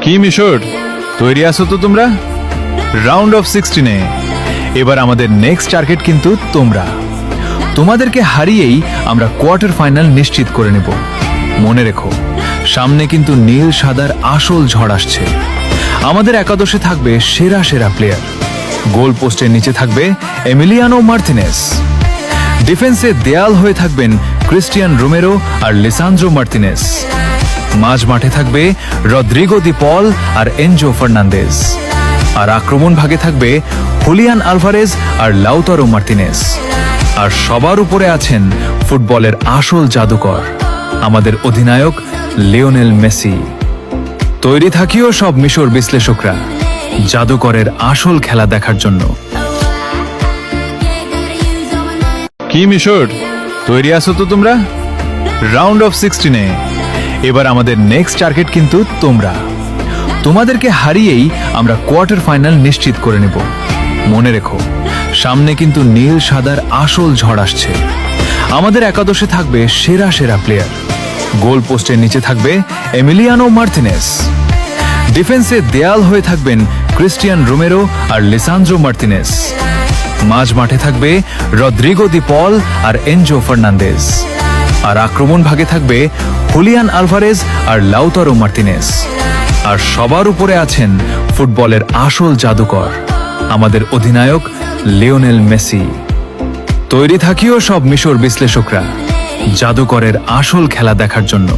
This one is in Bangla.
কি মিশর, তৈরি আছো তো তোমরা? রাউন্ড অফ 16-এ এবার আমাদের নেক্সট টার্গেট কিন্তু তোমরা। তোমাদেরকে হারিয়েই আমরা কোয়ার্টার ফাইনাল নিশ্চিত করে নেব। মনে রেখো, সামনে কিন্তু নীল সাদার আসল ঝড় আসছে। আমাদের একাদশে থাকবে সেরা সেরা প্লেয়ার। গোল পোস্টের নিচে থাকবে এমিলিয়ানো মার্তিনেস। ডিফেন্সে দেয়াল হয়ে থাকবেন ক্রিস্টিয়ান রোমেরো আর লিসান্দ্রো মার্তিনেস। মাঝ মাঠে থাকবে রদ্রিগো দি পল আর এনজো ফার্নান্দেজ। আর আক্রমণ ভাগে থাকবে হুলিয়ান আলভারেজ আর লাউতারো মার্তিনেস। আর সবার উপরে আছেন ফুটবলের আসল জাদুকর, আমাদের অধিনায়ক লিওনেল মেসি। তৈরি থাকিও সব মিশর বিশ্লেষকরা জাদুকরের আসল খেলা দেখার জন্য। কি মিশর, তৈরি আছো তো তোমরা? রাউন্ড অফ 16-এ এবার আমাদের নেক্সট টার্গেট কিন্তু তোমরা। তোমাদেরকে হারিয়েই আমরা কোয়ার্টার ফাইনাল নিশ্চিত করে নেব। মনে রেখো, সামনে কিন্তু নীল সাদার আসল ঝড় আসছে। আমাদের একাদশে থাকবে সেরা সেরা প্লেয়ার। গোল পোস্টের নিচে থাকবে এমিলিয়ানো মার্তিনেস। ডিফেন্সে দেয়াল হয়ে থাকবেন ক্রিস্টিয়ান রোমেরো আর লিসান্দ্রো মার্তিনেস। মাঝ মাঠে থাকবে রদ্রিগো দি পল আর এনজো ফার্নান্দেজ। আর আক্রমণ ভাগে থাকবে হুলিয়ান আলভারেজ আর লাউতারো মার্তিনেস। আর সবার উপরে আছেন ফুটবলের আসল জাদুকর, আমাদের অধিনায়ক লিওনেল মেসি। তৈরি থাকিও সব মিশর বিশ্লেষকরা জাদুকরের আসল খেলা দেখার জন্য।